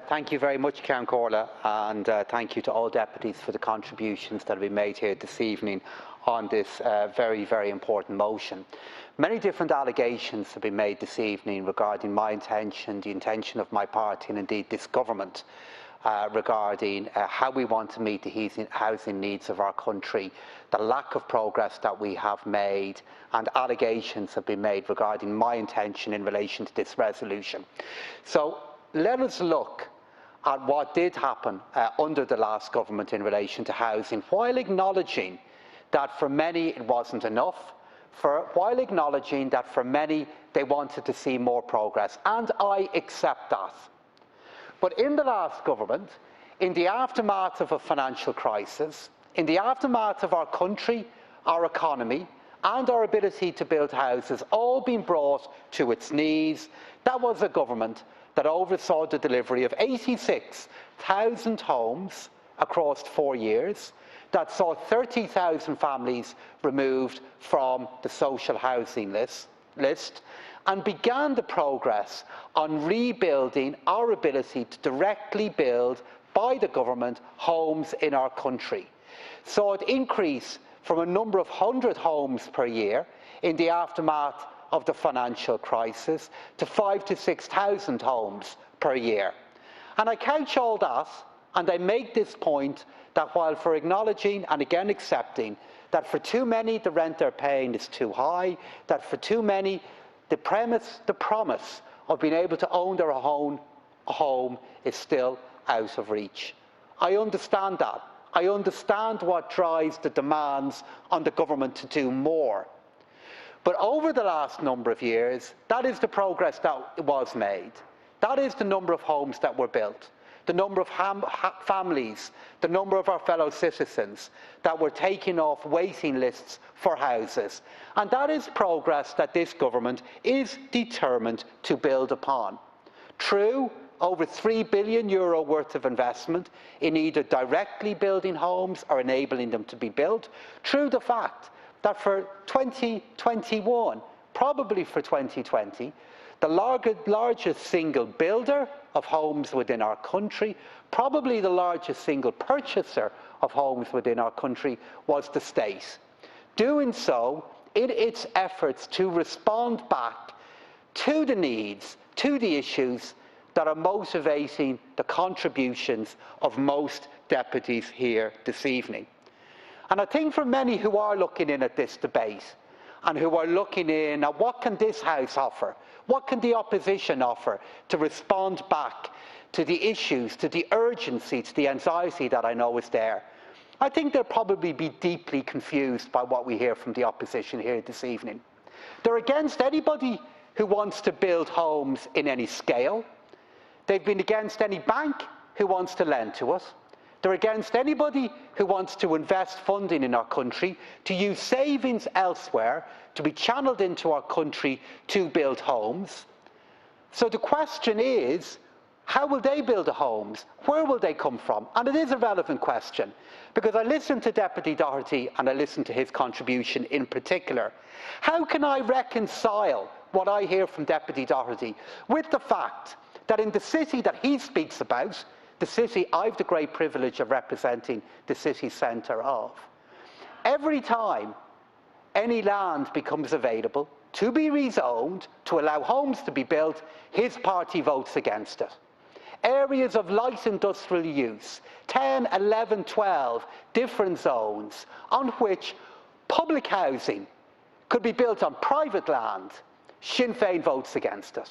Thank you very much, Ceann Comhairle, and thank you to all deputies for the contributions that have been made here this evening on this very, very important motion. Many different allegations have been made this evening regarding my intention, the intention of my party, and indeed this government regarding how we want to meet the housing needs of our country, the lack of progress that we have made, and allegations have been made regarding my intention in relation to this resolution. So let us look at what did happen under the last government in relation to housing, while acknowledging that for many it wasn't enough, while acknowledging that for many they wanted to see more progress, and I accept that. But in the last government, in the aftermath of a financial crisis, in the aftermath of our country, our economy, and our ability to build houses all being brought to its knees, that was a government that oversaw the delivery of 86,000 homes across 4 years, that saw 30,000 families removed from the social housing list, and began the progress on rebuilding our ability to directly build by the government homes in our country. Saw it increase from a number of 100 homes per year in the aftermath of the financial crisis to 5,000 to 6,000 homes per year. And I couch all that, and I make this point that while for acknowledging and again accepting that for too many the rent they're paying is too high, that for too many the promise of being able to own their own home is still out of reach. I understand that. I understand what drives the demands on the government to do more. But over the last number of years, that is the progress that was made. That is the number of homes that were built, the number of families, the number of our fellow citizens that were taking off waiting lists for houses. And that is progress that this government is determined to build upon. True, over €3 billion worth of investment in either directly building homes or enabling them to be built. True the fact that for 2021, probably for 2020, the largest single builder of homes within our country, probably the largest single purchaser of homes within our country, was the state. Doing so in its efforts to respond back to the needs, to the issues that are motivating the contributions of most deputies here this evening. And I think for many who are looking in at this debate and who are looking in at what can this House offer, what can the opposition offer to respond back to the issues, to the urgency, to the anxiety that I know is there, I think they'll probably be deeply confused by what we hear from the opposition here this evening. They're against anybody who wants to build homes in any scale. They've been against any bank who wants to lend to us. They're against anybody who wants to invest funding in our country, to use savings elsewhere, to be channeled into our country to build homes. So the question is, how will they build the homes? Where will they come from? And it is a relevant question, because I listened to Deputy Doherty and I listened to his contribution in particular. How can I reconcile what I hear from Deputy Doherty with the fact that in the city that he speaks about, the city I've the great privilege of representing the city centre of, every time any land becomes available to be rezoned, to allow homes to be built, his party votes against it. Areas of light industrial use, 10, 11, 12 different zones on which public housing could be built on private land, Sinn Féin votes against it.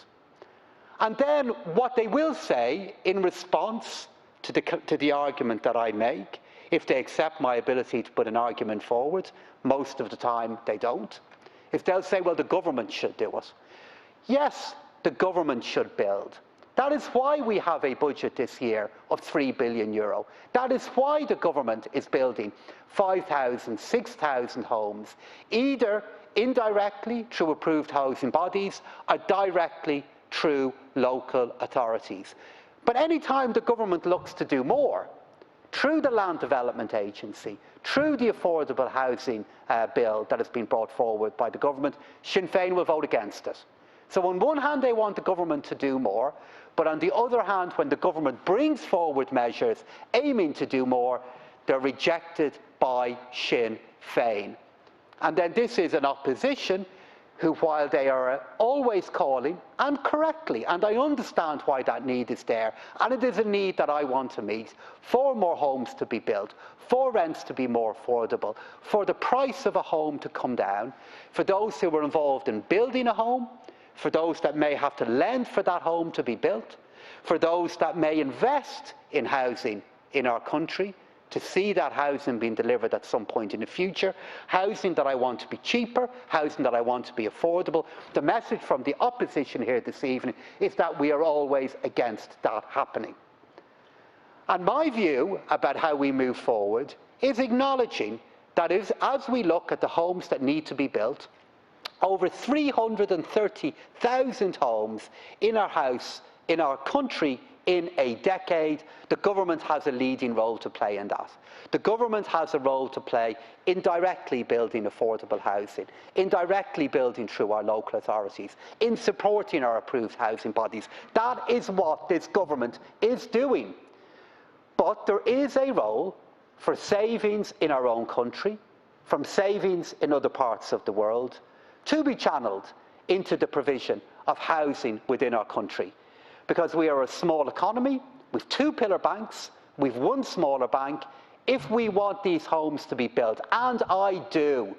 And then what they will say in response to the argument that I make, if they accept my ability to put an argument forward, most of the time they don't, is they'll say, well, the government should do it. Yes, the government should build. That is why we have a budget this year of €3 billion. That is why the government is building 5,000, 6,000 homes, either indirectly through approved housing bodies or directly through local authorities. But any time the government looks to do more, through the Land Development Agency, through the affordable housing bill that has been brought forward by the government, Sinn Féin will vote against it. So on one hand they want the government to do more, But on the other hand, when the government brings forward measures aiming to do more, they're rejected by Sinn Féin. And then this is an opposition who, while they are always calling, and correctly, and I understand why that need is there, and it is a need that I want to meet, for more homes to be built, for rents to be more affordable, for the price of a home to come down, for those who are involved in building a home, for those that may have to lend for that home to be built, for those that may invest in housing in our country, to see that housing being delivered at some point in the future, housing that I want to be cheaper, housing that I want to be affordable. The message from the opposition here this evening is that we are always against that happening. And my view about how we move forward is acknowledging that as we look at the homes that need to be built, over 330,000 homes in our country in a decade, the government has a leading role to play in that. The government has a role to play in directly building affordable housing, in directly building through our local authorities, in supporting our approved housing bodies. That is what this government is doing. But there is a role for savings in our own country, from savings in other parts of the world, to be channelled into the provision of housing within our country. Because we are a small economy, with two pillar banks, we've one smaller bank. If we want these homes to be built, and I do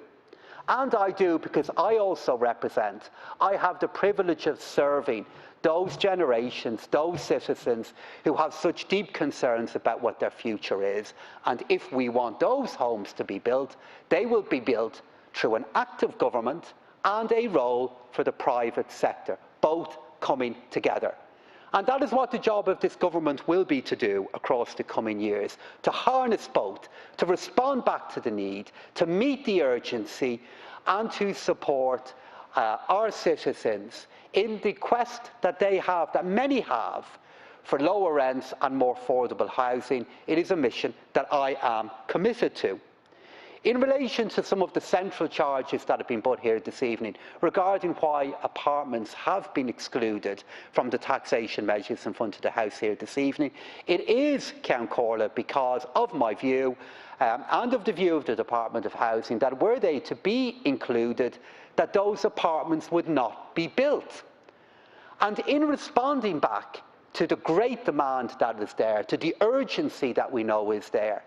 because I also represent, I have the privilege of serving those generations, those citizens who have such deep concerns about what their future is. And if we want those homes to be built, they will be built through an active government and a role for the private sector, both coming together. And that is what the job of this government will be to do across the coming years, to harness both, to respond back to the need, to meet the urgency, and to support our citizens in the quest that they have, that many have, for lower rents and more affordable housing. It is a mission that I am committed to. In relation to some of the central charges that have been put here this evening regarding why apartments have been excluded from the taxation measures in front of the House here this evening, it is, Ceann Comhairle, because of my view and of the view of the Department of Housing, that were they to be included, that those apartments would not be built. And in responding back to the great demand that is there, to the urgency that we know is there,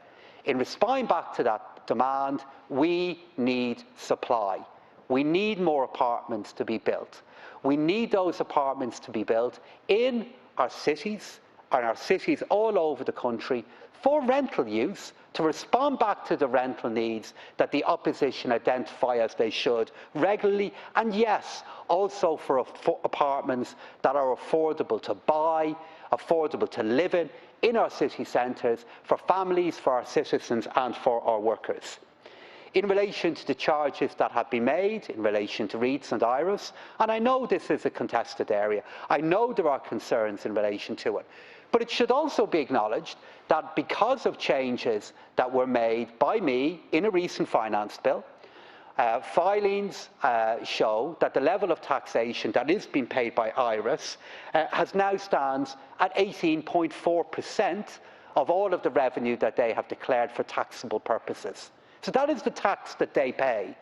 in responding back to that demand, we need supply. We need more apartments to be built. We need those apartments to be built in our cities, and our cities all over the country, for rental use, to respond back to the rental needs that the opposition identify as they should regularly, and yes, also for apartments that are affordable to buy, affordable to live in our city centres, for families, for our citizens and for our workers. In relation to the charges that have been made in relation to REITs and IRAs, and I know this is a contested area, I know there are concerns in relation to it, but it should also be acknowledged that because of changes that were made by me in a recent finance bill, filings show that the level of taxation that is being paid by IRAs now stands at 18.4% of all of the revenue that they have declared for taxable purposes. So that is the tax that they pay.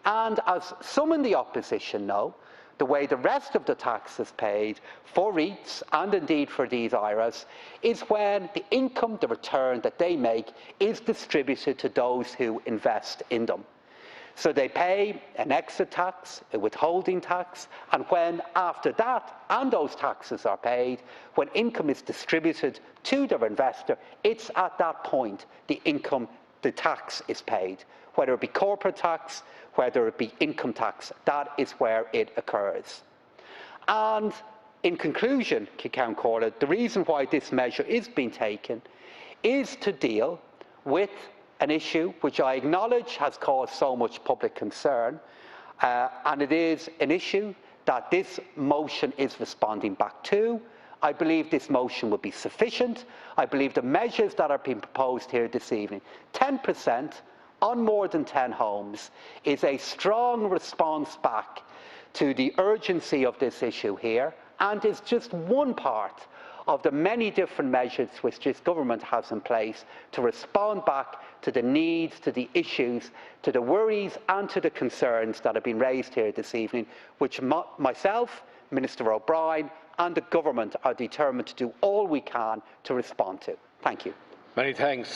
And as some in the opposition know, the way the rest of the tax is paid for REITs and indeed for these IRAs is when the income, the return that they make, is distributed to those who invest in them. So they pay an exit tax, a withholding tax, and when after that, and those taxes are paid, when income is distributed to their investor, it's at that point the tax is paid. Whether it be corporate tax, whether it be income tax, that is where it occurs. And in conclusion, Ceann Comhairle, the reason why this measure is being taken is to deal with an issue which I acknowledge has caused so much public concern, and it is an issue that this motion is responding back to. I believe this motion will be sufficient. I believe the measures that are being proposed here this evening, 10% on more than 10 homes, is a strong response back to the urgency of this issue here, and is just one part of the many different measures which this government has in place to respond back to the needs, to the issues, to the worries and to the concerns that have been raised here this evening, which myself, Minister O'Brien and the government are determined to do all we can to respond to. Thank you. Many thanks.